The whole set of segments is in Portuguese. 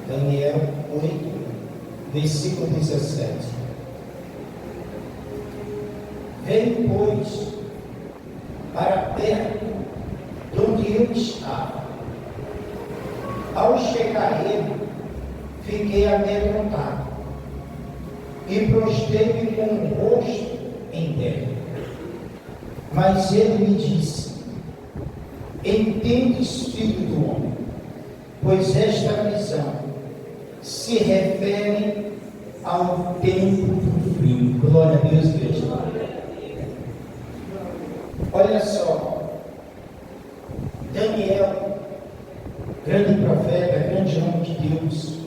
Daniel 8, versículo 17. Veio, pois, para perto de onde eu estava. Ao chegar ele, fiquei amedrontado e prostei-me com o rosto em terra. Mas ele me disse: entendes, filho do homem, pois esta visão se refere ao tempo do fim. Glória a Deus, igreja. Olha só, Daniel, grande profeta, grande homem de Deus,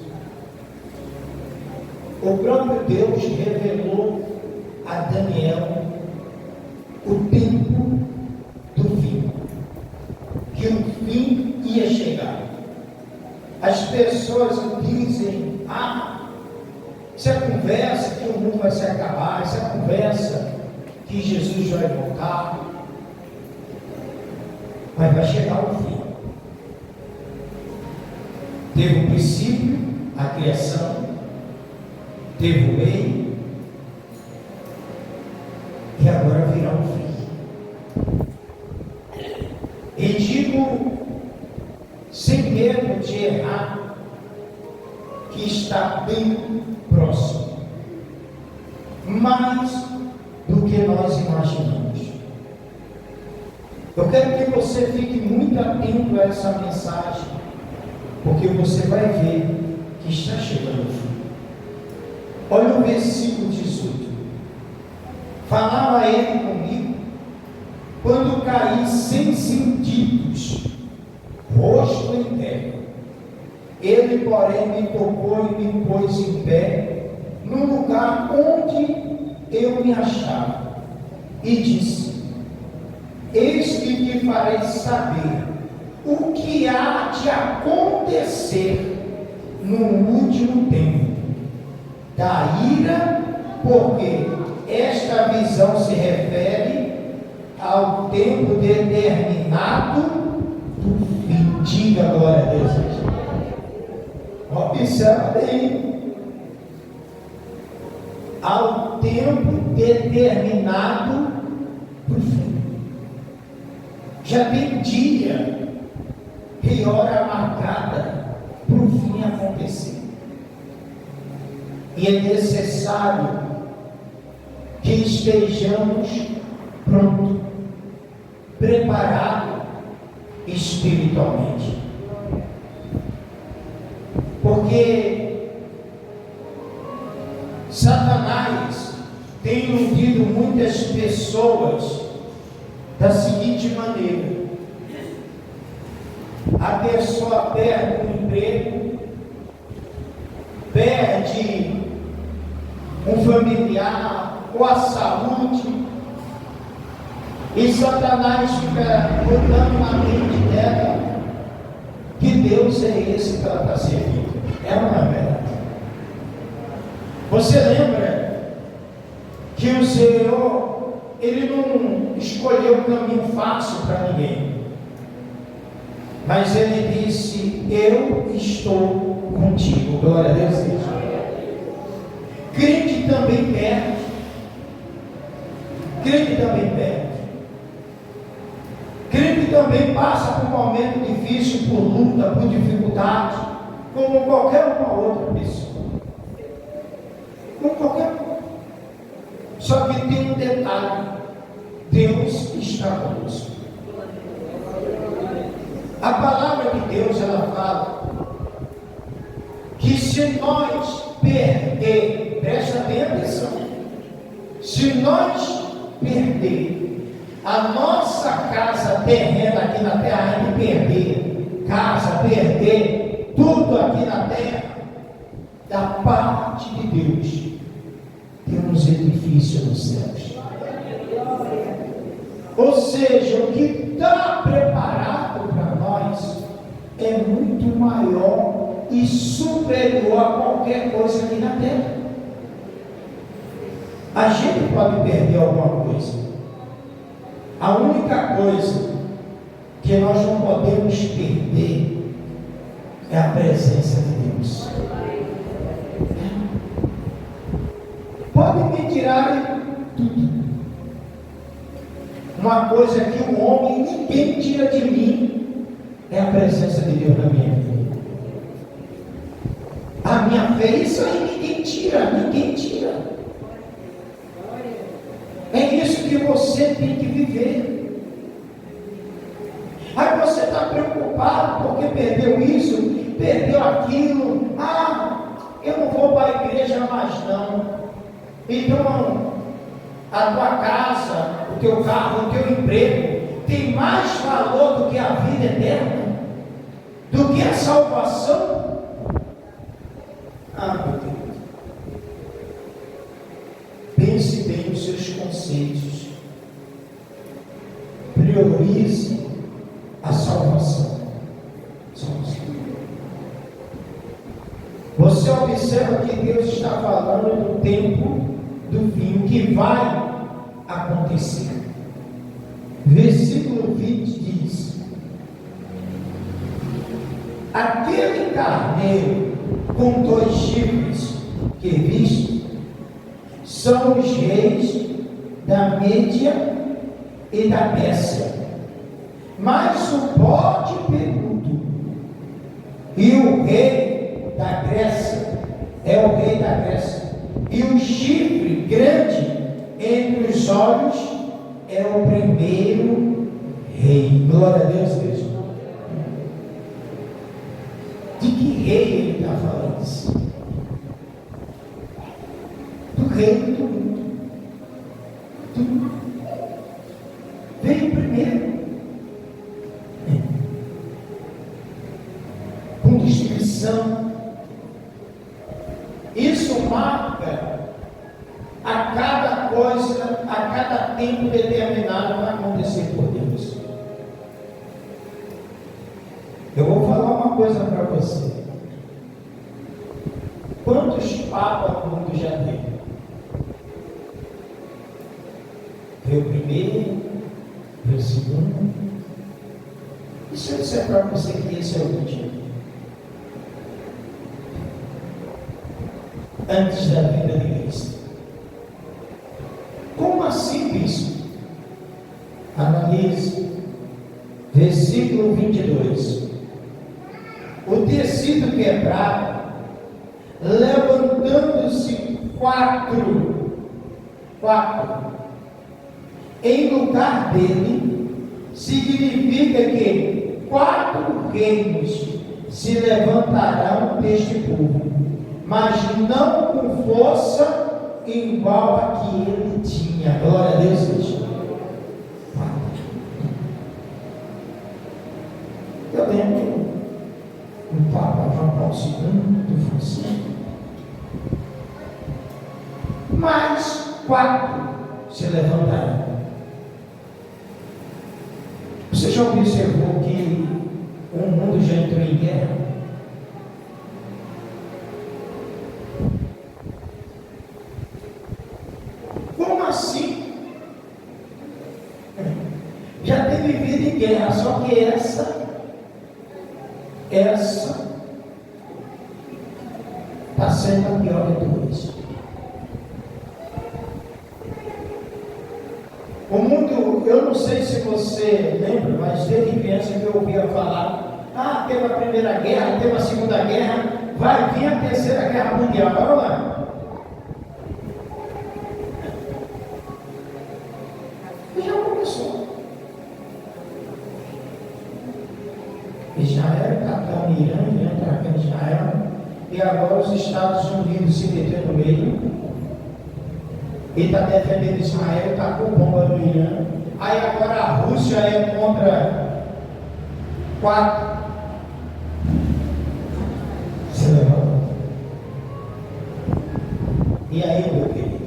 o próprio Deus revelou a Daniel o tempo do fim, que o fim ia chegar. As pessoas dizem: isso é conversa que o mundo vai se acabar, isso é conversa que Jesus vai voltar. Mas vai chegar o fim. Teve o princípio, a criação, teve o meio, e agora virá o fim. E digo, sem medo de errar, que está bem próximo, mais do que nós imaginamos. Eu quero que você fique muito atento a essa mensagem, porque você vai ver que está chegando o fim. Olha o versículo 18. Falava ele comigo, quando caí sem sentidos, rosto em terra. Ele, porém, me tocou e me pôs em pé, no lugar onde eu me achava, e disse: eis que te farei saber o que há de acontecer no último tempo da ira, porque esta visão se refere ao tempo determinado do fim. Diga glória a Deus. Observa bem. Ao tempo determinado do fim. Já tem dia e hora marcada para o fim acontecer. E é necessário que estejamos prontos, preparados espiritualmente. Porque Satanás tem iludido muitas pessoas da seguinte maneira: a pessoa perde o emprego, perde um familiar ou a saúde, e Satanás fica botando na mente dela que Deus é esse que ela está servindo. É uma verdade. Você lembra que o Senhor, Ele não escolheu um caminho fácil para ninguém, mas Ele disse: eu estou contigo. Glória a Deus. Crente também perde. Crente também perde. Crente também passa por um momento difícil, por luta, por dificuldade, como qualquer uma outra pessoa. Como qualquer uma. Só que tem um detalhe: Deus está conosco. A palavra de Deus, ela fala que se nós perder, presta bem atenção, se nós perder a nossa casa terrena aqui na terra, a gente perder casa, perder tudo aqui na terra, da parte de Deus, temos edifício nos céus. Ou seja, o que está preparado para nós é muito maior e superior a qualquer coisa aqui na terra. A gente pode perder alguma coisa. A única coisa que nós não podemos perder é a presença de Deus. tirarem tudo. Uma coisa que o homem ninguém tira de mim é a presença de Deus na minha vida. A minha fé, isso aí ninguém tira, ninguém tira. É isso que você tem que viver. Aí você está preocupado porque perdeu isso, perdeu aquilo. Eu não vou para a igreja mais não. Então, a tua casa, o teu carro, o teu emprego tem mais valor do que a vida eterna, do que a salvação. Meu Deus. Pense bem nos seus conceitos. Priorize a salvação. Você observa que Deus está falando do tempo do fim, o que vai acontecer. Versículo 20 diz: aquele carneiro com 2 chifres que viste são os reis da Média e da Pérsia, mas o bode peludo e o rei da Grécia é o rei da Grécia, e o chifre grande entre os olhos é o primeiro rei. Glória a Deus, Deus. De que rei ele está falando isso? Do reino do mundo. Veio primeiro. Com destruição. Isso marca a cada coisa, a cada tempo determinado vai acontecer por Deus. Eu vou falar uma coisa para você. Quantos papas o mundo já teve? Veio o primeiro, veio o segundo. E se eu disser para você que esse é o último? Antes da vida de Cristo. Como assim, bispo? Analise. Versículo 22. O tecido quebrado, levantando-se quatro, em lugar dele, significa que 4 reinos se levantarão deste povo, mas não com força igual a que ele tinha. Glória a Deus, Deus. Eu lembro o Papa João Paulo II do Francisco, mais 4 se levantarão. Você já observou que o mundo já entrou em guerra? Como assim? Já teve vida em guerra, só que essa está sendo a pior de todas. O mundo, eu não sei se você lembra, mas desde criança que eu ouvia falar, teve a Primeira Guerra, teve a Segunda Guerra, vai vir a Terceira Guerra Mundial. Olha lá. E já começou. Israel atacando Irã, Irã atacando Israel, e agora os Estados Unidos se metendo no meio. Ele está defendendo Israel, está com bomba no Irã. Aí agora a Rússia é contra 4. Se levanta. E aí, meu querido?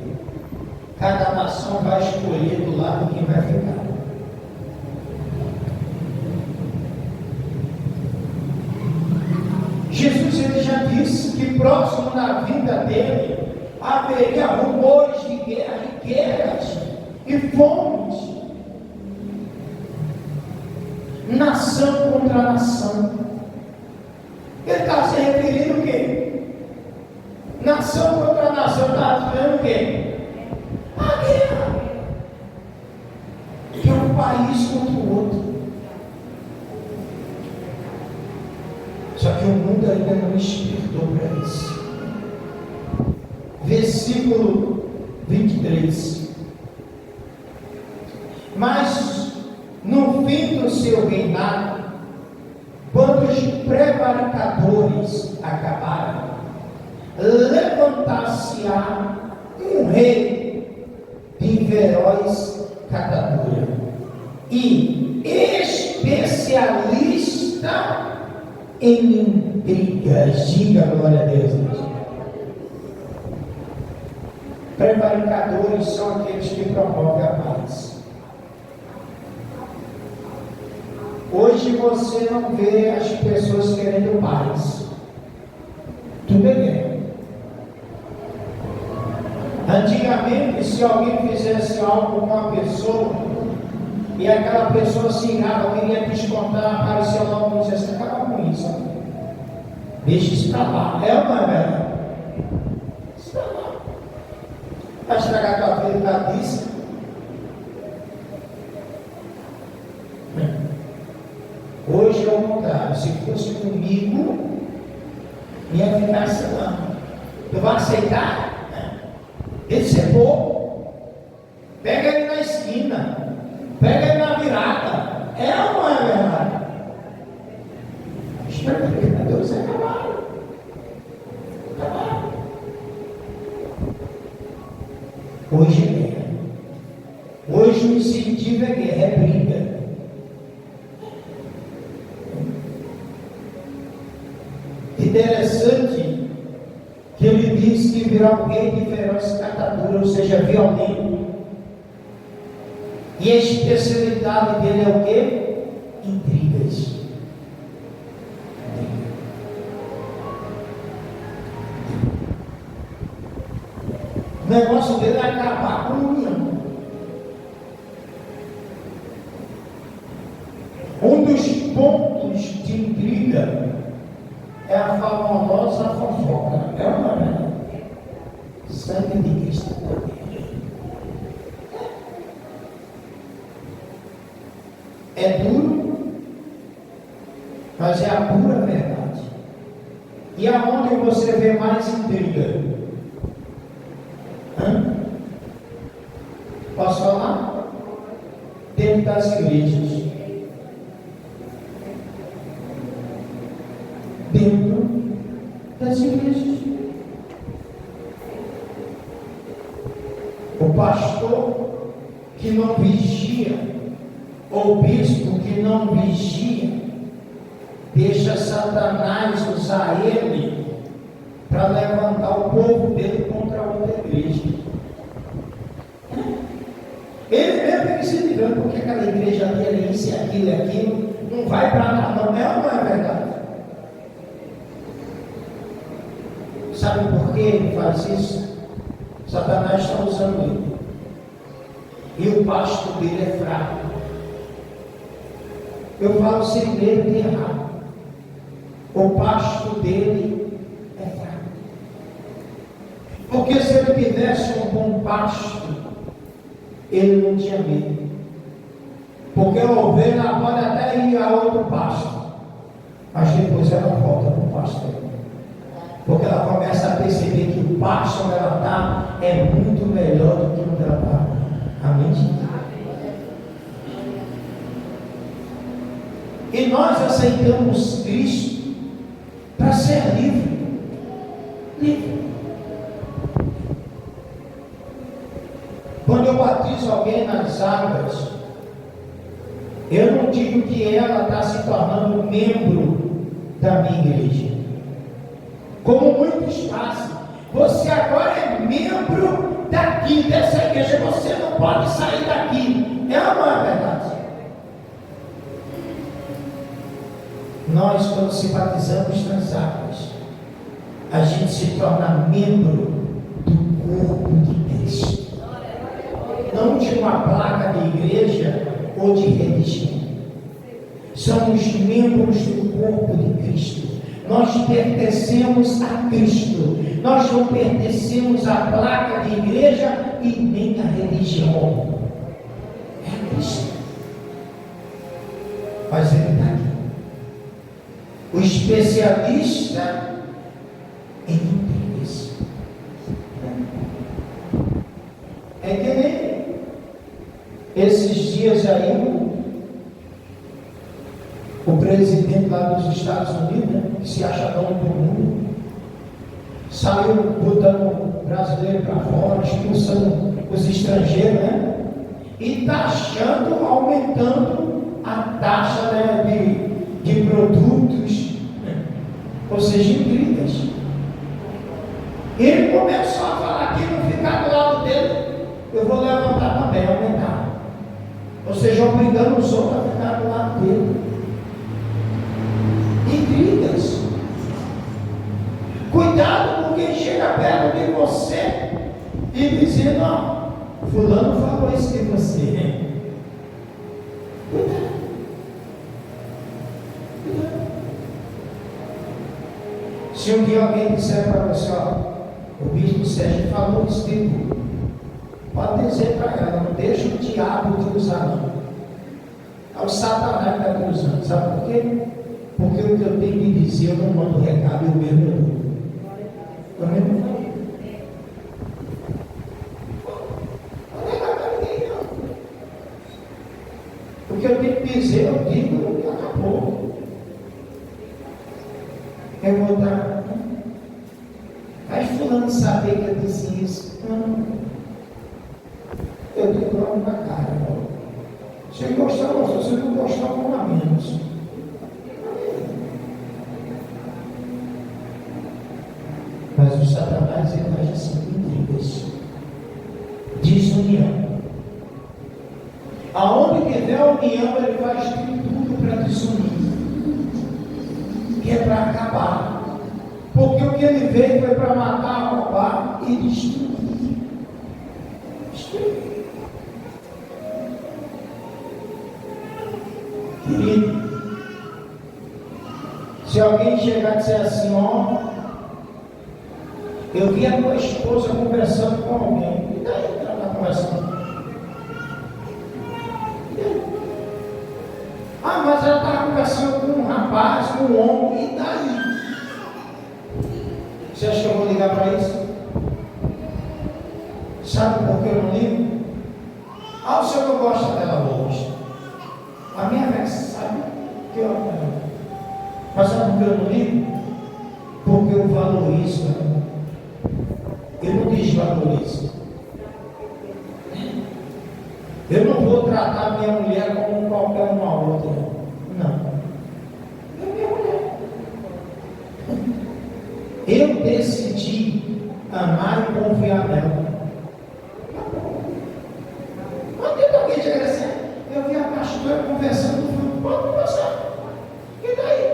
Cada nação vai escolher do lado quem vai ficar. Jesus ele já disse que próximo da vinda dele haveria rumores de guerra e guerras e fomes, nação contra nação. Ele está se referindo o quê? Nação contra nação, está dizendo o quê? versículo 23. Mas no fim do seu reinado, quando os prevaricadores acabaram, levantar-se-á um rei de feroz catadura e especialista em intrigas. Diga glória a Deus. Prevaricadores são aqueles que promovem a paz. Hoje você não vê as pessoas querendo paz. Tudo é guerra. Antigamente, se alguém fizesse algo com uma pessoa e aquela pessoa se irava, queria descontar, apareceu logo e disse assim: acaba com isso, deixa isso para lá. É ou não é verdade? Isso para lá. Vai estragar tua vida por causa disso? Hoje é o contrário. Se fosse comigo, ia ficar selando. Tu vai aceitar? Esse é pouco. Pega ele na esquina. Pega ele na virada. É ou não é verdade? Os prevaricadores acabaram. Acabaram. Hoje é guerra. Hoje o incentivo é guerra, é briga. Interessante que ele diz que virá alguém de feroz catadura, ou seja, violento. E a especialidade dele é o quê? Intrigas. O negócio dele é acabar com a união. Um dos pontos de intriga é a famosa fofoca. É uma verdade. Sangue de Cristo. É duro, mas é a pura verdade. E aonde você vê mais intriga? Posso falar? Dentro das igrejas. Dentro das igrejas. O pastor que não vigia, ou o bispo que não vigia, deixa Satanás usar ele para levantar o povo dele contra outra igreja. Ele mesmo se ligando, porque aquela igreja dele é isso e aquilo e aquilo, não vai para lá, não é ou não é verdade? Sabe por que ele faz isso? Satanás está usando ele. E o pasto dele é fraco. Eu falo sem medo de errar. O pasto dele é fraco. Porque se ele tivesse um bom pasto, ele não tinha medo. Porque a ovelha pode até ir a outro pasto, mas depois ela volta para o pasto dele. Porque ela começa a perceber que o pasto onde ela está é muito melhor do que onde ela está. Amém? E nós aceitamos Cristo para ser livre. Livre. Quando eu batizo alguém nas águas, eu não digo que ela está se tornando membro da minha igreja. Como muitos fazem. Você agora é membro daqui, dessa igreja. Você não pode sair daqui. É ou não é verdade? Nós, quando se batizamos nas águas, a gente se torna membro do corpo de Cristo. Não de uma placa de igreja ou de religião. Somos membros do corpo de Cristo. Nós pertencemos a Cristo. Nós não pertencemos à placa de igreja e nem à religião. É Cristo. Mas ele está aqui. O especialista em intrigas. É que nem esses dias aí, o presidente lá dos Estados Unidos, né, que se acha dono do mundo, saiu botando brasileiro para fora, expulsando os estrangeiros, né? E taxando, aumentando a taxa, né, de produtos, ou seja, incríveis. Ele começou a falar que não ficar do lado dele, eu vou levantar também, aumentar. Ou seja, obrigando os outros a ficar do lado dele. Intrigas. Cuidado com quem chega perto de você e dizer, não, fulano falou isso de você. Cuidado. Cuidado. Se um dia alguém disser para você, ó, o bispo Sérgio falou isso de tudo, pode dizer para ela, não deixa o diabo te usar não. É o Satanás que está te usando. Sabe por quê? Porque o que eu tenho que dizer, eu não mando recado, eu mesmo eu dou. Eu mesmo não. Não é recado a ninguém não. O que eu tenho que dizer, eu digo, e acabou. Eu vou dar. Mas fulano saber que eu disse isso. Não. Eu digo logo na cara. Se gostar, gostou. Se não gostar, vamos lá menos. Mas o Satanás ele age assim, intrigas, desunião. Aonde tiver união, ele faz tudo para desunir, que é para acabar. Porque o que ele veio foi para matar, roubar e destruir. Querido, se alguém chegar e disser assim, ó, eu vi a tua esposa conversando com alguém, e daí que ela está conversando? Ah, mas ela estava conversando com um rapaz, com um homem, e daí? Você acha que eu vou ligar para isso? Sabe por que eu não ligo? Ah, o senhor não gosta dela hoje. A minha mãe sabe que eu amo ela. Mas sabe por que eu não ligo? Porque eu valorizo ela. Eu não desvalorizo. Eu não vou tratar minha mulher como qualquer uma outra. Não. É minha mulher. Eu decidi amar e confiar nela. Não tem alguém chegar assim, eu vi a pastora conversando, pode conversar. E daí?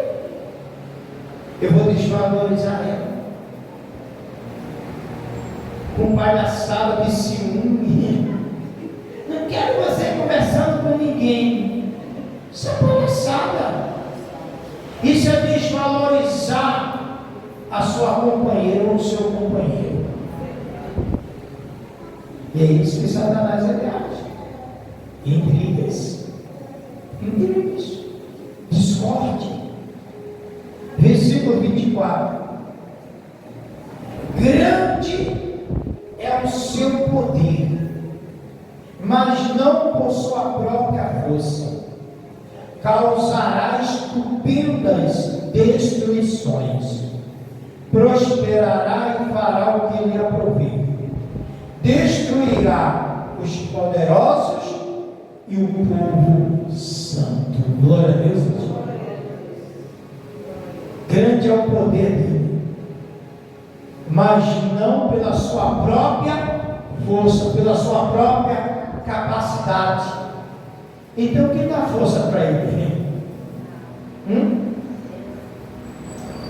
Eu vou desvalorizar ela. Com palhaçada de ciúme. Não quero você conversando com ninguém. Isso é palhaçada. Isso é desvalorizar a sua companheira ou o seu companheiro. E é isso que Satanás age. Intrigas. Intrigas. Discórdia. Versículo 24. Grande é o seu poder, mas não por sua própria força. Causará estupendas destruições. Prosperará e fará o que lhe aprouver. Destruirá os poderosos e o povo santo. Glória a Deus. Grande é o poder dele, mas não pela sua própria força, pela sua própria capacidade. Então quem dá força para ele?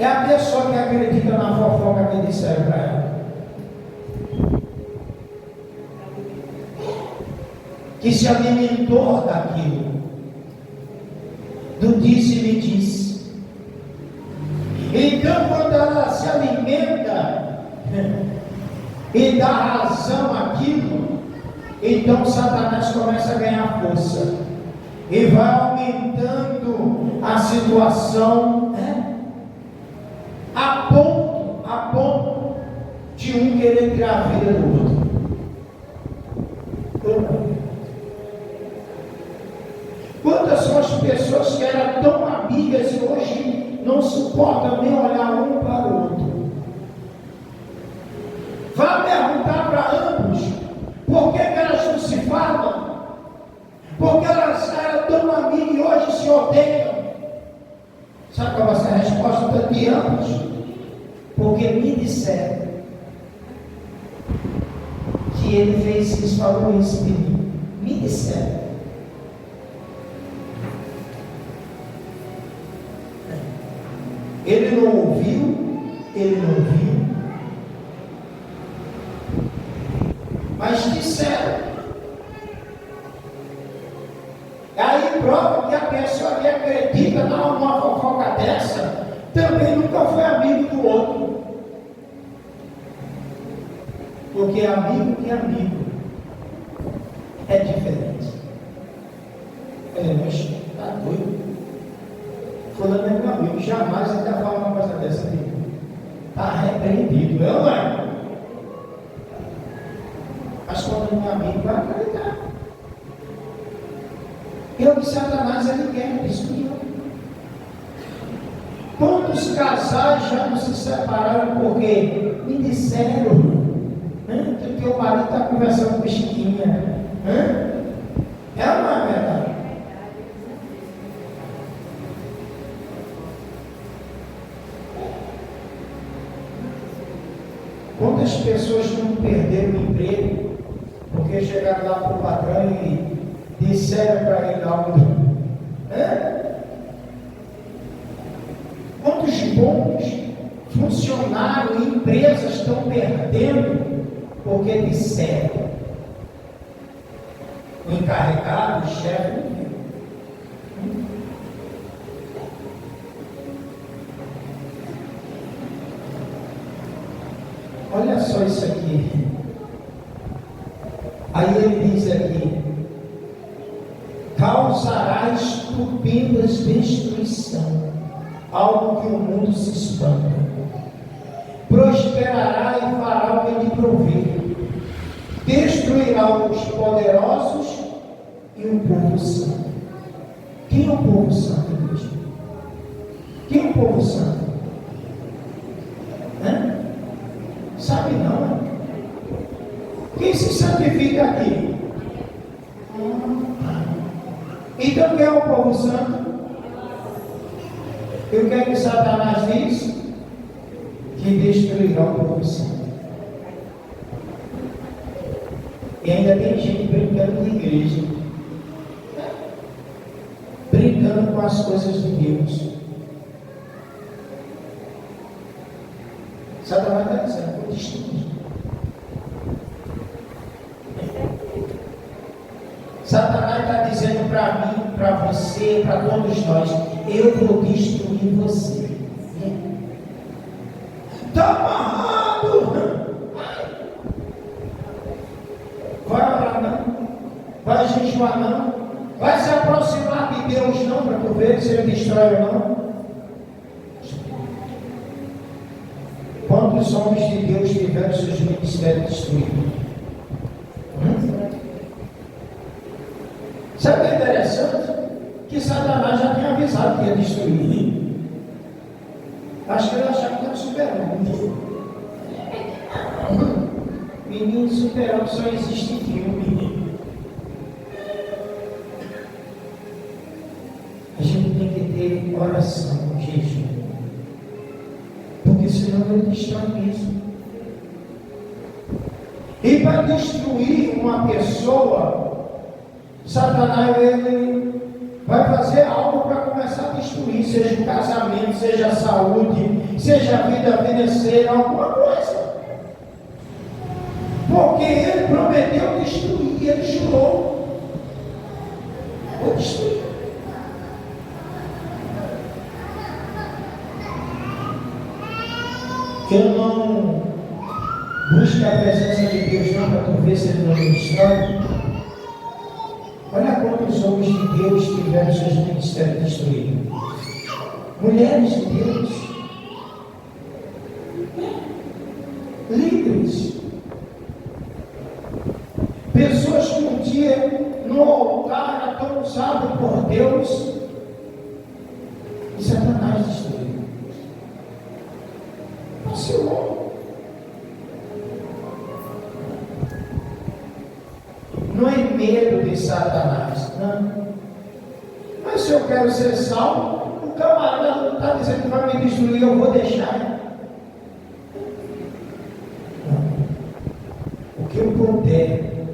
É a pessoa que acredita na fofoca que disseram para ela, que se alimentou daquilo, do disse e me disse. Então quando ela se alimenta e dá razão àquilo, então Satanás começa a ganhar força e vai aumentando a situação, a ponto de um querer tirar a vida do outro. suportam nem olhar um para o outro. Vá perguntar para ambos por que elas não se falam, porque elas eram tão amigas e hoje se odeiam. Sabe qual vai ser a resposta de ambos? Porque me disseram que ele fez isso, falou isso de mim. Me disseram. Ele não ouviu, mas disseram. Aí prova que a pessoa que acredita numa fofoca dessa também nunca foi amigo do outro. Porque amigo que amigo é diferente. Mas está doido. Fulano é meu amigo, jamais ele vai falar uma coisa dessa de mim. Está repreendido, não é? Mas quando meu amigo vai acreditar. É o que Satanás ele quer, destruir. Quantos casais já não se separaram porque me disseram que o teu marido está conversando com Chiquinha? É ou não é verdade? Quantas pessoas não perderam o emprego porque chegaram lá para o patrão e disseram para ele algo? Quantos bons funcionários e empresas estão perdendo porque disseram? O encarregado, o chefe, não viu. Olha só isso aqui. Aí ele diz aqui: causará estupendas destruição, algo que o mundo se espanta. Prosperará e fará o que lhe prover. Destruirá os poderosos e o povo santo. Quem é o povo santo, igreja? Quem é o povo santo? Sabe não? Quem se santifica aqui? Então quem é o povo santo? E o que é que Satanás diz? Que destruirá o povo santo. E ainda tem gente brincando de igreja, brincando com as coisas de Deus. Satanás está dizendo: vou destruir. Satanás está dizendo para mim, para você, para todos nós: eu vou destruir você. Está amarrado. Vai orar não, vai jejuar não, vai se aproximar de Deus não, para tu ver se ele destrói ou não. Quantos homens de Deus tiveram seus ministérios destruídos? Sabe o que é interessante? Que Satanás já tinha avisado que ia destruir. Acho que ele achava que era super-homem. Menino, super-homem só existe em filme. A gente tem que ter oração, jejum. Porque senão ele destrói mesmo. E para destruir uma pessoa, Satanás ele vai fazer algo para começar a destruir, seja o casamento, seja a saúde, seja a vida financeira, alguma coisa. Porque ele prometeu destruir, ele jurou: vou destruir. Eu não busco a presença de Deus não para tu ver se ele não me destrói. Olha quantos homens de Deus tiveram seus ministérios destruídos. Mulheres de Deus, líderes, pessoas que um dia no altar eram tão usadas por Deus e Satanás destruiu. Não é medo de Satanás, não. Mas se eu quero ser salvo, o camarada não está dizendo que vai me destruir, eu vou deixar. Não. O que eu puder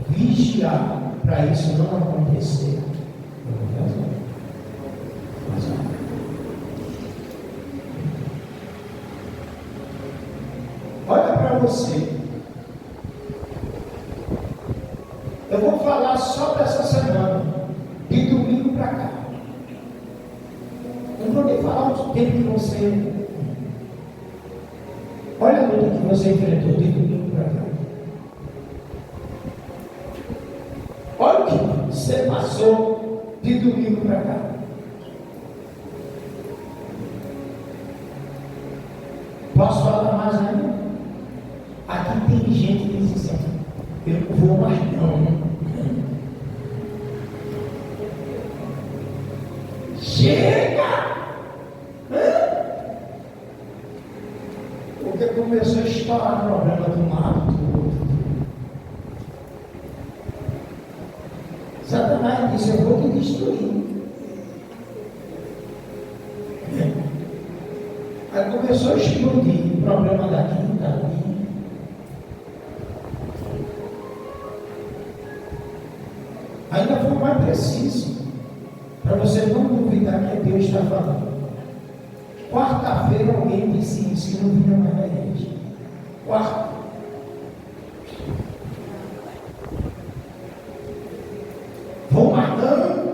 vigiar para isso não acontecer, eu vou fazer. Olha para você. Eu vou falar só dessa semana, de domingo para cá. Não vou nem falar o tempo que você. Olha a luta que você enfrentou de domingo para cá. Olha o que você passou de domingo para cá. Posso falar mais ainda? Aqui tem gente que diz assim: eu não vou mais não. Chega! Porque começou a estourar o problema do mato. Satanás disse: eu vou te destruir. Aí começou a explodir o problema daqui e dali. Ainda foi mais preciso, para você não duvidar que Deus está falando. Quarta-feira alguém disse isso, que não vinha mais na igreja. Quarta. Vou mais não.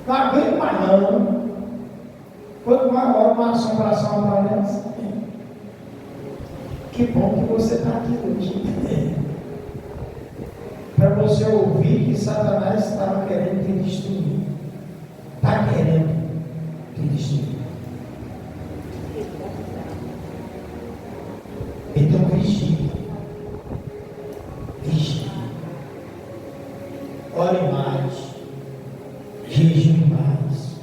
Não aguento mais não. Quando uma hora uma assombração aparece. Que bom que você está aqui hoje. Para você ouvir que Satanás estava querendo te destruir. Está querendo te destruir. Então vigie. Vigie. Ore mais. Jejue mais.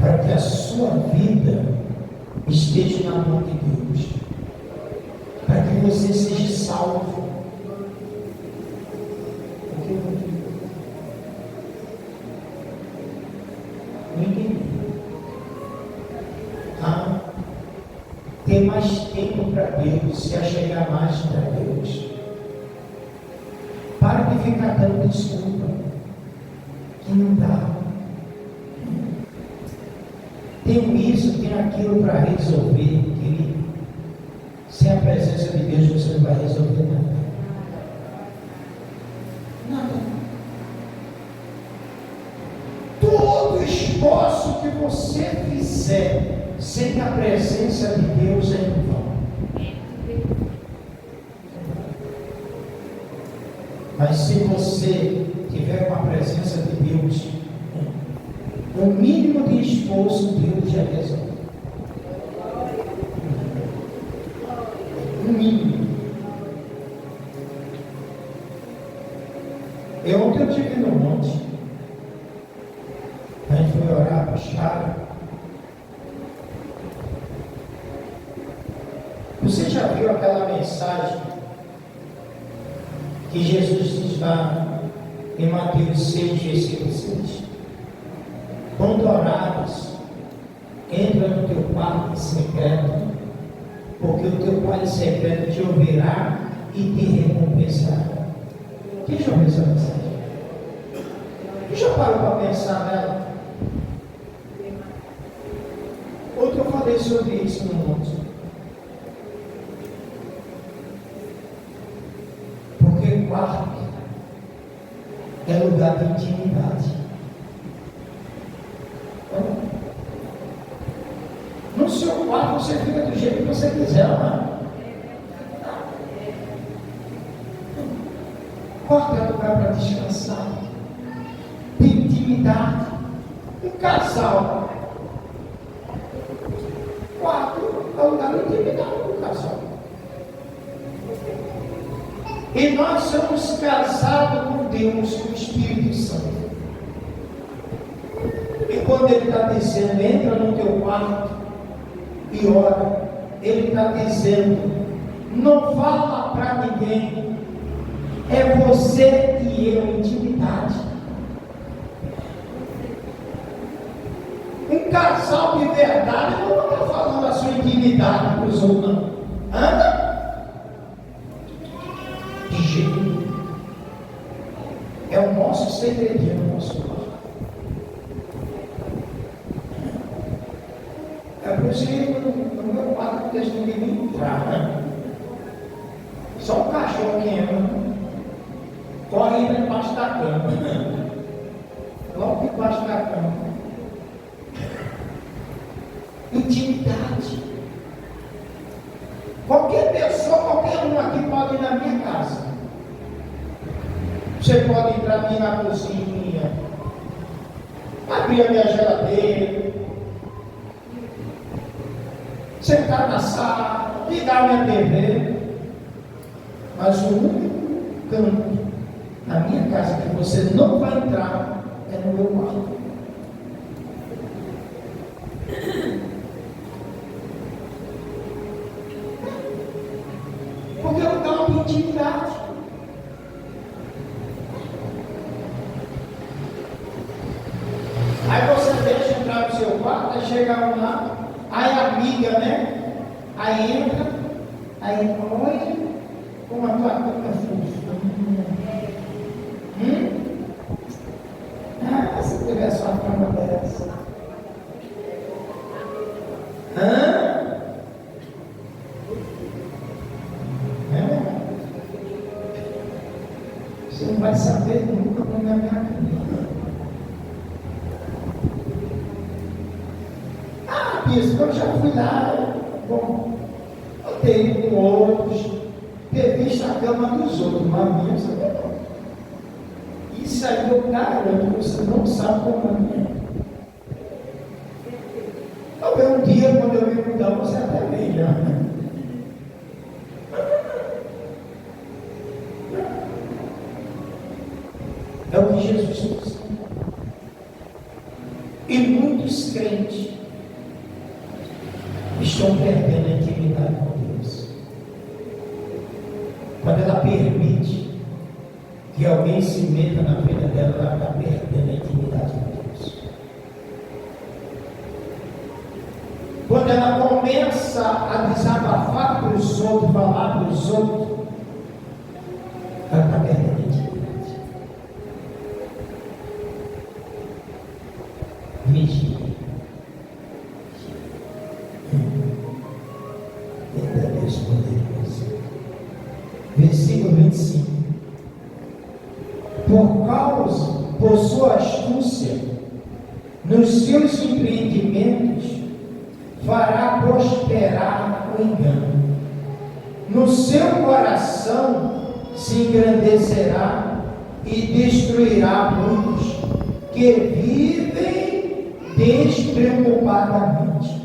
Para que a sua vida esteja na mão de Deus. Para que você seja salvo. Não entendi. Ter mais tempo para Deus, se achegar mais para Deus. Para de ficar dando desculpa. Que não dá. Tenho isso, tenho aquilo para resolver, querido. Sem a presença de Deus você não vai resolver nada. Nada. Todo esforço que você fizer sem a presença de Deus é em vão. Mas se você tiver com a presença de Deus, o mínimo de esforço Deus já resolve. Mínimo. Ontem eu estive no monte. A gente foi orar para os caras. Você já viu aquela mensagem que Jesus diz lá em Mateus 6, versículo 6? Quando orares, entra no teu quarto secreto, porque o teu Pai secreto te ouvirá e te recompensará. Quem já ouviu essa mensagem? Quem já parou para pensar nela? Outro eu falei sobre isso no monte. Porque o quarto é lugar de intimidade. No seu quarto você fica do jeito que você quiser, amado. Quarto é lugar para descansar. Tem intimidade. Um casal. Quarto é lugar de intimidade do casal. E nós somos casados com Deus, com o Espírito Santo. E quando Ele está dizendo, entra no teu quarto e ora, Ele está dizendo, Não fala para ninguém. É você e eu, intimidade. Um casal de verdade não vai estar falando a sua intimidade para os outros, não. Anda? De jeito nenhum. É o nosso segredinho, o nosso lar. É por isso que no meu quarto não deixa ninguém entrar, né? Só um cachorro que entra, né? Corre ainda embaixo da cama. Logo embaixo da cama. Intimidade. Qualquer pessoa, qualquer um aqui pode ir na minha casa. Você pode entrar aqui na cozinha, abrir a minha geladeira, sentar na sala, ligar a minha TV. Mas o único canto na minha casa que você não vai entrar é no meu quarto. Porque é um lugar de intimidade. Aí você deixa entrar no seu quarto, aí chega um lá, aí a amiga, né? Aí entra, aí oi, como a tua cama é fofa. Ah, se tivesse uma cama dessa. Você não vai saber nunca como é a minha cama. Bispo, eu já fui lá, bom, eu tenho com outros, ter visto a cama dos outros, mas a minha você não. Isso aí eu garanto, você não sabe como é a minha. Talvez um dia, quando eu me mudar, você até veja. É o que Jesus disse. E muitos crentes estão perdendo a intimidade com Deus. Quando ela permite que alguém se meta na vida dela, ela está perdendo a intimidade com Deus. Quando ela começa a desabafar para os outros, falar para os outros, ela está perdendo a intimidade. Vigia. Versículo 25. Por sua astúcia, nos seus empreendimentos, fará prosperar o engano. No seu coração se engrandecerá e destruirá muitos que vivem despreocupadamente.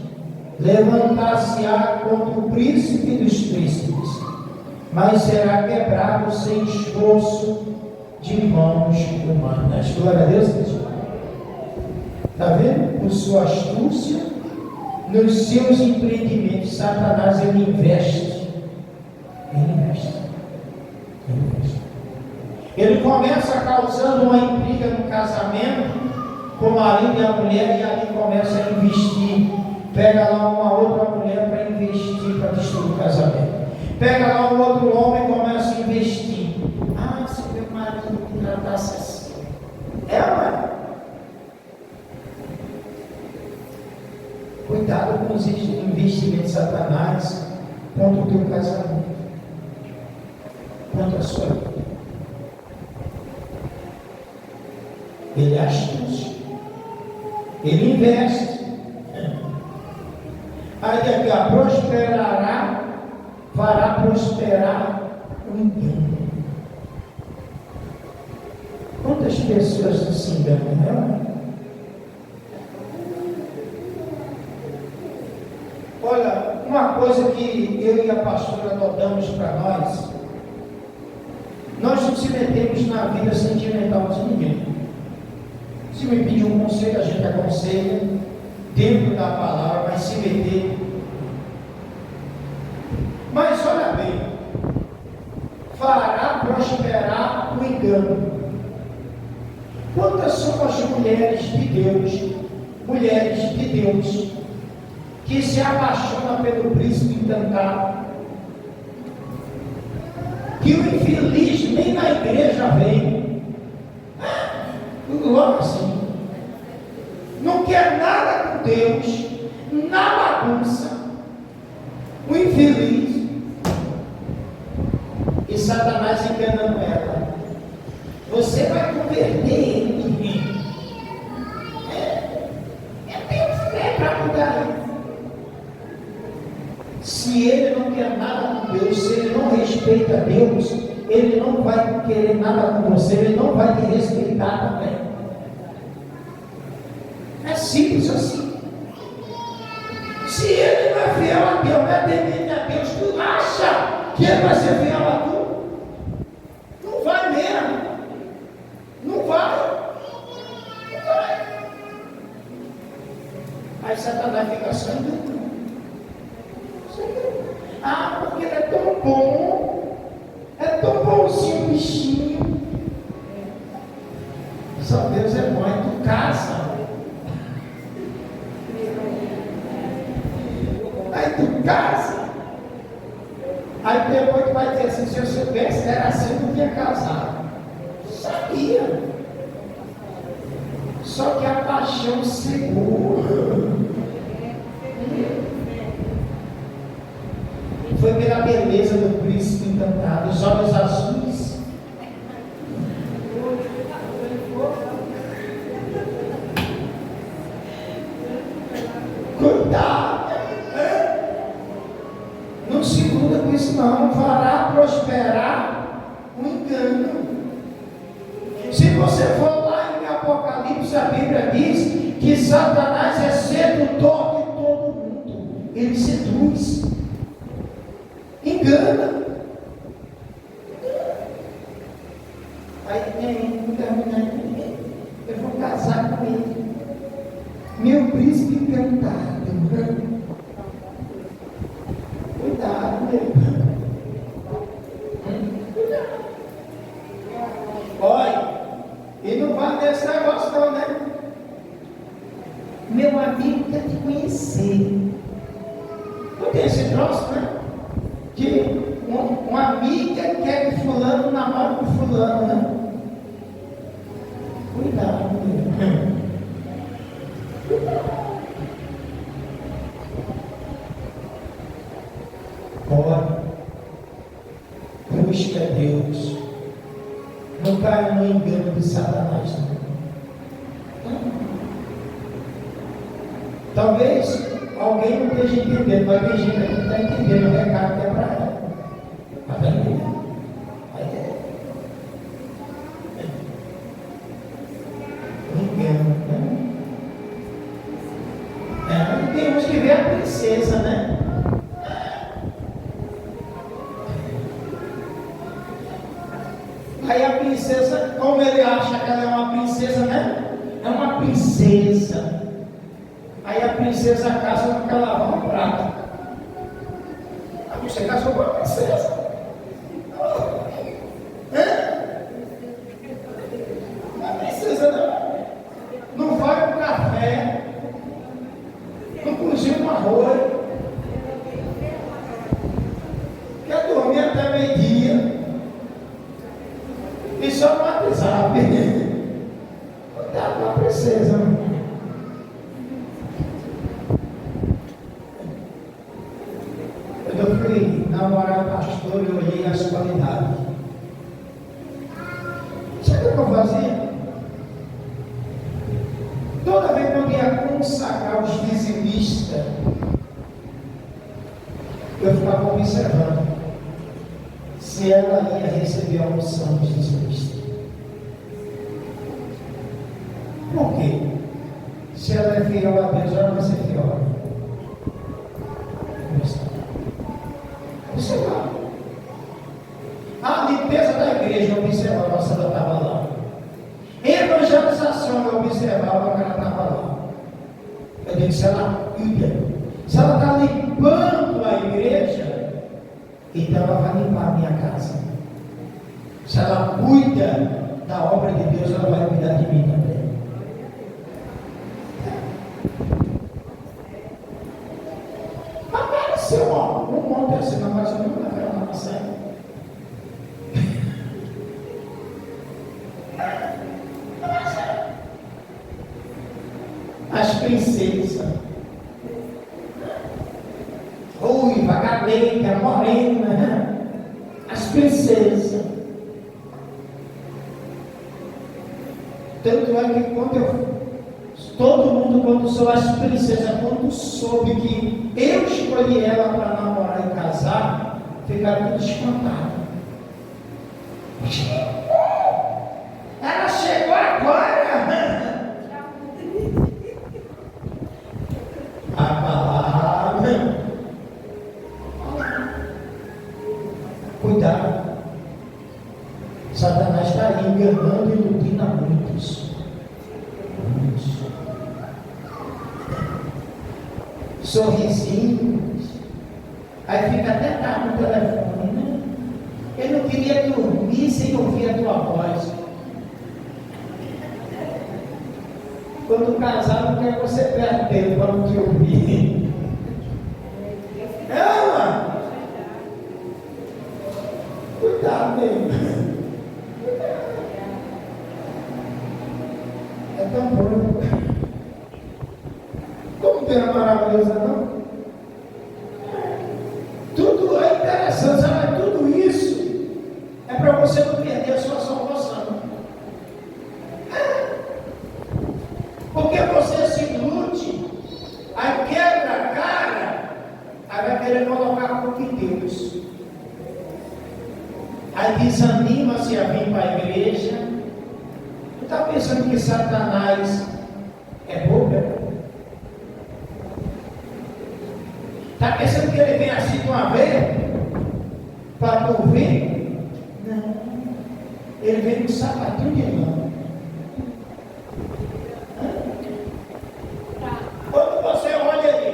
Levantar-se-á contra o príncipe dos príncipes, mas será quebrado sem esforço de mãos humanas. Glória a Deus. Está vendo? Por sua astúcia, nos seus empreendimentos, Satanás ele investe. Ele começa causando uma intriga no casamento com o marido e a mulher, e ali começa a investir. Pega lá uma outra mulher para investir, para destruir o casamento. Pega lá um outro homem e começa a investir. Ah, se meu marido me tratasse assim. Ué? Cuidado com os investimentos de Satanás contra o teu casamento, contra a sua vida. Ele é astuto. Ele investe. Aí daqui a prosperará, fará prosperar o engano. Quantas pessoas se enganam, né? Olha, uma coisa que eu e a pastora notamos para nós não se metemos na vida sentimental de ninguém. Se me pedir um conselho, a gente aconselha dentro da palavra, mas se meter. Mas olha bem, fará prosperar o engano. Quantas são as mulheres de Deus, que se apaixonam pelo príncipe encantado, que o infeliz nem na igreja vem, logo assim, não quer nada com Deus, na bagunça, o infeliz, e Satanás enganando ela. Você vai converter ele em mim. É para mudar ele. Se ele não quer nada com Deus, se ele não respeita Deus, ele não vai querer nada com você, ele não vai te respeitar também. É simples assim. Se ele não é fiel a Deus, não é temente a Deus, tu acha que ele vai ser fiel a tu? Não vai mesmo. Não vai. Aí Satanás fica saindo. Ah, porque ele é tão bom. É tão bonzinho o bichinho. Só Deus é bom, aí tu casa. Aí tu casa. Aí depois tu vai dizer assim, se eu soubesse, era assim, eu não tinha casado. Sabia. Só que a paixão cegou. Foi pela beleza do príncipe encantado, os olhos azuis. Cuidado. Não se iluda com isso não, fará prosperar o engano. Se você for lá em Apocalipse, a Bíblia diz que Satanás é sedutor de todo mundo. Ele seduz, engana. Aí eu vou casar com ele, meu príncipe encantado. Cuidado, meu irmão. Olha, e não vai nesse negócio não, né? Meu amigo quer te conhecer. Não tem esse troço, né? Que uma amiga quer que fulano namore com fulano, né? Cuidado, meu irmão. Ora, busca Deus. Não caia no engano de Satanás. Talvez alguém não esteja entendendo, mas tem gente que está entendendo o recado que é para ela. Está entendendo? Engano, né? Tem uns que vê a princesa, né? Aí a princesa, como ele acha que ela é uma princesa, né? É uma princesa. Aí a princesa casa com aquela lavar um prato. A você casou com a princesa. A princesa não vai para o café, não cozinha um arroz, quer dormir até meio-dia. E só no WhatsApp. Cuidado com a princesa. Eu fui namorar pastor e olhei as qualidades. Sabe o que eu fazia? Toda vez que eu ia consagrar os dizimistas, eu ficava observando se ela ia receber a unção dos dizimistas. Por quê? Se ela é fiel a Deus, ela vai ser fiel. Observar. A limpeza da igreja, eu observava se ela estava lá. Evangelização, eu observava que ela estava lá. Eu disse, se ela está limpando a igreja, então ela vai limpar a minha casa. Se ela cuida da obra de Deus, ela vai cuidar de mim também. Apareceu um monte assim, não vai ser nenhuma vela na maçã. As princesas, ruiva, galega, morena, as princesas. Tanto é que todo mundo, quando sou as princesas, quando soube que eu escolhi ela para namorar e casar, ficaram todos espantados. Ela chegou agora. A palavra. Cuidado. Satanás está aí enganando e iludindo a muitos. Sorrisinhos. Aí fica até tarde no telefone, né? Eu não queria dormir sem ouvir a tua voz. Quando casar, não quer que você perca tempo para não te ouvir. Ama! Cuidado mesmo. É tão bom. Como tem uma maravilhosa, não? Tudo é interessante, sabe? Tudo isso é para você não perder a sua salvação. Porque você se ilude, aí quebra a cara, aí vai querer colocar a culpa em Deus. Aí desanima-se a vir para a igreja. Tu está pensando que Satanás é bobo? Está pensando que ele vem assim de uma vez para tu ver? Não. Ele vem com sapatinho de mão. Quando você olha ali,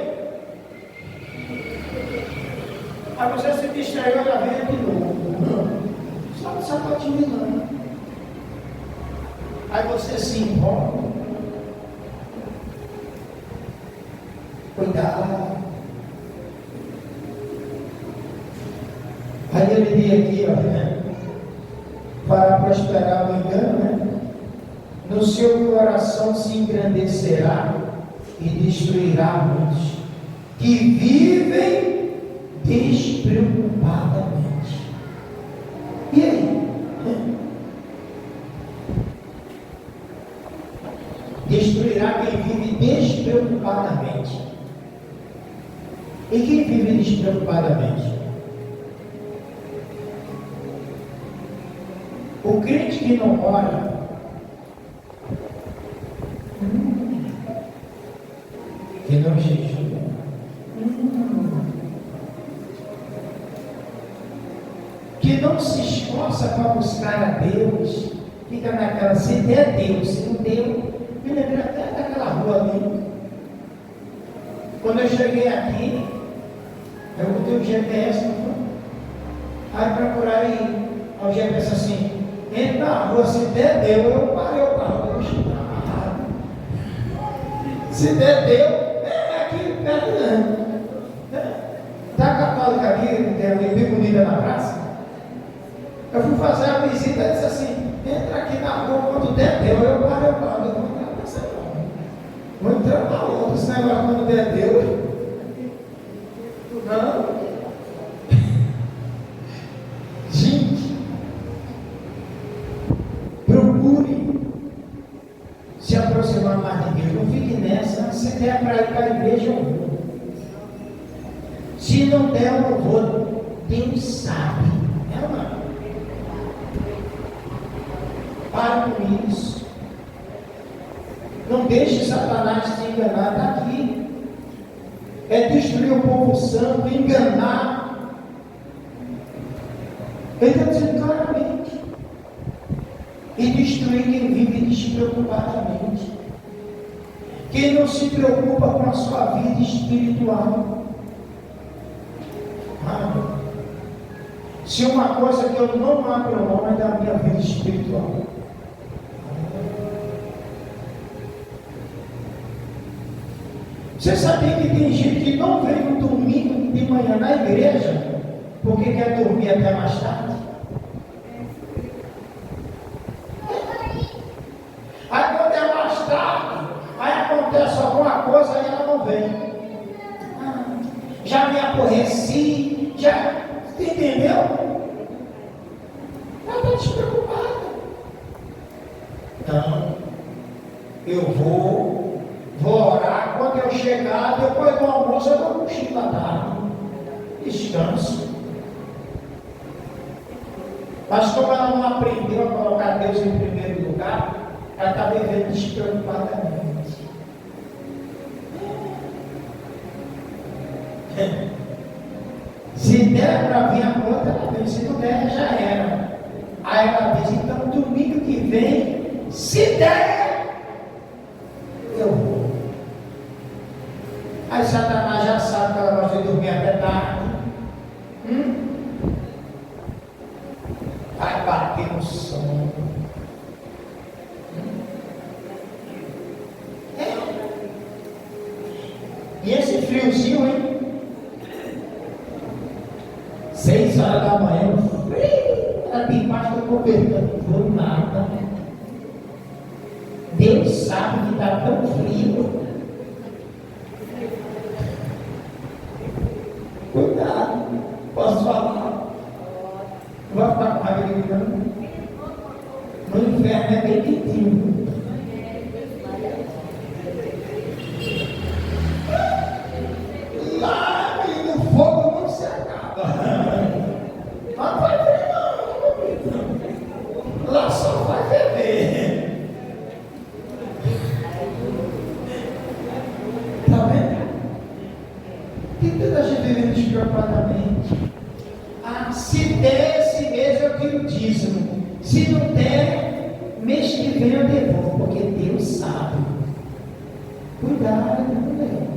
aí você se distraiu, ela vem de novo. Só com sapatinho de mão. Aí você se envolve. Cuidado. Aí ele diz aqui, ó, né? Para prosperar o engano, né? No seu coração se engrandecerá e destruirá muitos que vivem despreocupadamente. E aí? Destruirá quem vive despreocupadamente. E quem vive despreocupadamente? O crente que não ora, que não jejua, que não se esforça para buscar a Deus, fica naquela, se der Deus, se não deu, me lembra até daquela rua ali. Quando eu cheguei aqui, eu botei o GPS, aí procurar o GPS assim, entra na rua, se der deu, eu parei o carro, se der deu, é aqui perto, tá católica aqui, tem bem bonita na praça. Eu fui fazer a visita e disse assim, entra aqui na rua, quando der deu, eu parei o carro, eu vou entrar nessa não. Vou entrar na outra, esse negócio quando der deu. Não. Gente, procure se aproximar mais de Deus. Não fique nessa. Se der para ir para a igreja, eu vou. Se não der, eu não vou. Deus sabe. É uma. Para com isso. Não deixe Satanás te enganar. Está aqui. É destruir o povo santo, enganar. Ele está dizendo claramente. E destruir quem vive despreocupadamente. Quem não se preocupa com a sua vida espiritual. Se uma coisa que eu não abro mão é da minha vida espiritual. Você sabia que tem gente que não vem no domingo de manhã na igreja porque quer dormir até mais tarde? Aí quando é mais tarde, aí acontece alguma coisa, aí ela não vem. Já me aborreci, já, entendeu? Ela está despreocupada. Então, eu vou orar, quando eu chegar, depois do almoço eu dou um cochilo à tarde. Descanso. Mas como ela não aprendeu a colocar Deus em primeiro lugar, ela está vivendo despreocupadamente. Se der para vir a conta, ela vem. Se não der, já era. Aí ela diz, então domingo que vem, se der, eu vou. Aí Satanás já sabe que ela gosta de dormir até tarde. Vai bater no sono. E esse friozinho, hein? 6 horas da manhã, frio, ela tem embaixo do cobertor, não vou nada. Deus sabe que está tão frio. Cuidado, posso falar? Não vai ficar com raiva de mim, não? No inferno é bem quentinho. Lá no fogo não se acaba. Lá não vai ver, não. Lá só vai beber. Está vendo? Tem tanta gente vivendo despreocupadamente. Se der esse mês eu tiro o dízimo. Se não der, mês que vem eu devolvo, porque Deus sabe. Cuidado, mulher.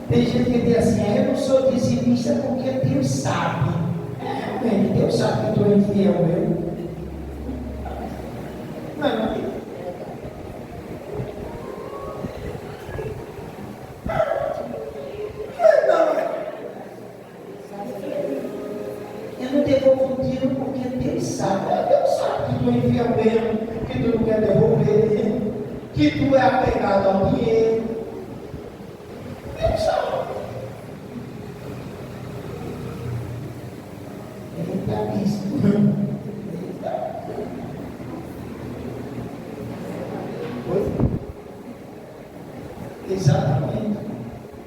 Tem gente que diz assim, eu não sou dizimista porque Deus sabe. Realmente, Deus sabe que tu é infiel, eu. Não. Eu não devolvo o dinheiro porque Deus sabe. Deus sabe que tu é infiel mesmo, que tu não quer devolver, que tu é apegado ao dinheiro. Deus sabe. Eita, isso. Exatamente.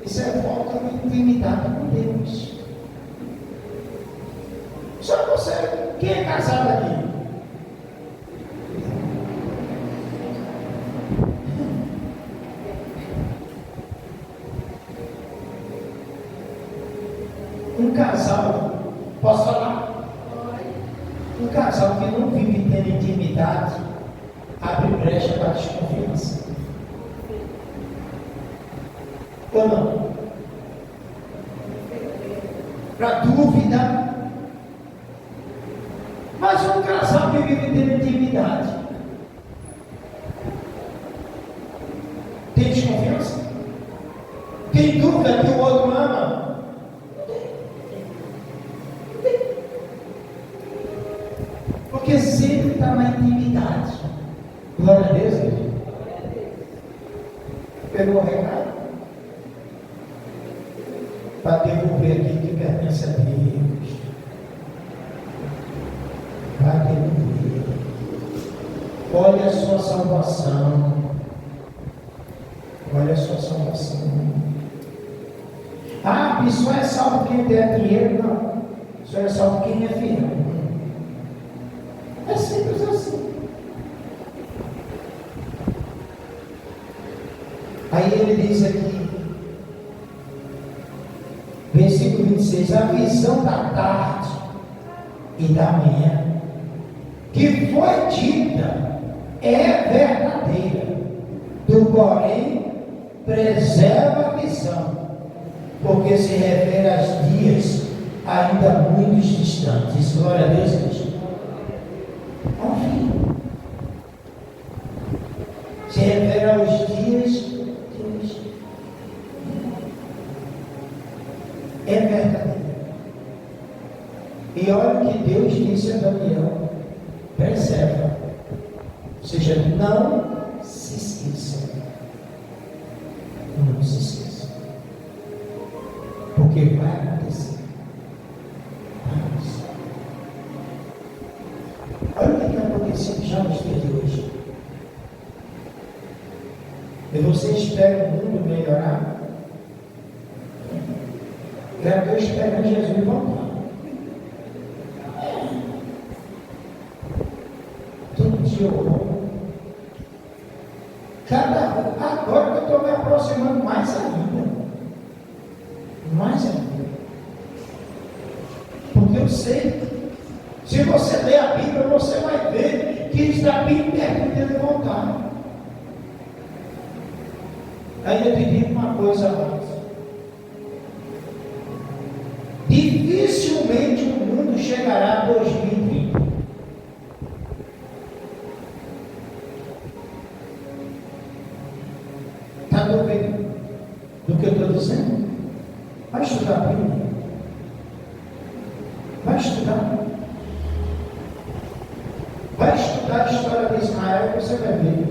Isso é falta de intimidade com Deus. Só consegue. Quem é casado aqui? Um casal, posso falar? Um casal que não vive tendo intimidade abre brecha para desconfiança. Ou não? Para dúvida. Mas um casal que vive tendo intimidade tem desconfiança? Tem dúvida que o outro ama? Porque sempre está na intimidade. Glória a Deus, querido. Pegou o recado? Para devolver aquilo que pertence a Deus. Vai devolver. Olha a sua salvação. Olha a sua salvação. Ah, só é salvo quem der dinheiro? Não. Só é salvo quem é fiel. É simples assim. Aí ele diz aqui, versículo 26, a visão da tarde e da manhã, que foi dita, é verdadeira, tu, porém, preserva a visão, porque se refere a dias ainda muito distantes. Glória a Deus, Cristo. Ao fim. Se refere aos dias de hoje. É verdadeiro. E olha o que Deus disse a Daniel: preserva, ou seja, não se esqueça. Não se esqueça. Porque vai acontecer. Vai acontecer. Olha o que tem acontecido já nos dias de hoje. E você espera o mundo melhorar? Eu espero Jesus voltar. Todo dia eu vou. Agora que eu estou me aproximando mais ainda. Mais ainda. Porque eu sei. Se você ler a Bíblia, você vai ver que está bem perto dele voltar. Aí eu te digo uma coisa mais. Dificilmente o mundo chegará a 2030. Está duvidando do que eu estou dizendo? Vai estudar a Bíblia. Vai estudar. Vai estudar a história de Israel e você vai ver.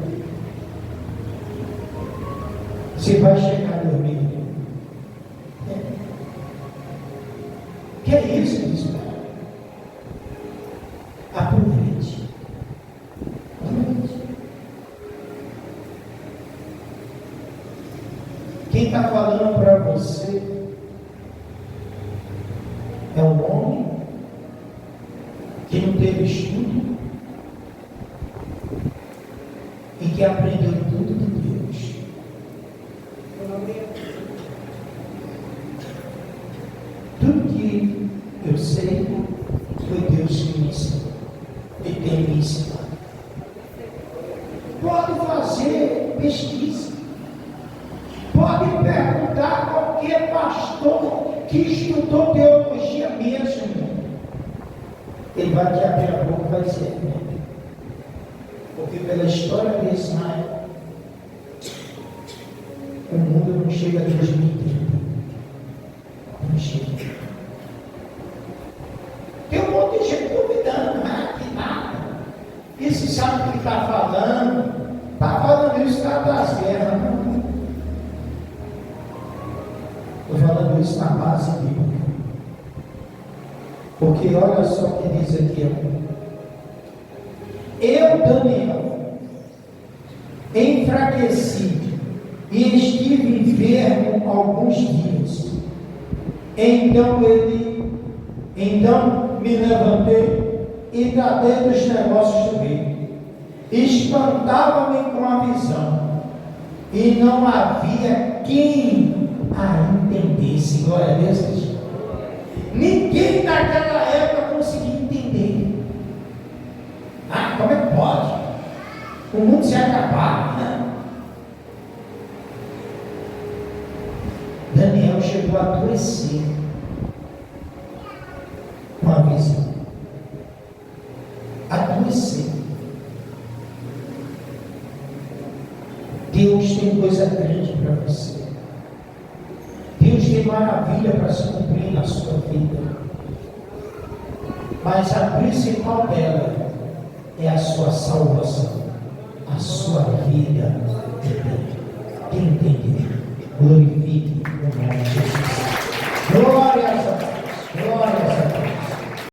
Você vai chegar a 2030. Que é isso que Deus fala? Aproveite. Aproveite. Quem está falando para você é um homem que não teve estudo e que aprendeu tudo de Deus. Tudo que eu sei foi Deus que me ensinou e tem me ensinado. Pode fazer pesquisa, pode perguntar a qualquer pastor que estudou teologia mesmo. Ele vai te abrir a boca e vai dizer, porque pela história de Israel, o mundo não chega a 2030. Não chega. Tem um monte de gente duvidando, que nada. Isso sabe o que está falando? Está falando isso lá das guerras. Estou falando isso na base bíblica. Porque olha só o que diz aqui. Eu, Daniel, enfraqueci e estive enfermo alguns dias. Então me levantei e tratei dos negócios do rei. Espantava-me com a visão, e não havia quem a entendesse. Glória a Deus. Ninguém naquela época conseguia entender. Como é que pode? O mundo se acabar, né? Daniel chegou a adoecer com a visão. Adoecer. Deus tem coisa grande para você. Deus tem maravilha para se cumprir na sua vida. Mas a principal dela é a sua salvação, a sua vida eterna. Quem entender, glorifique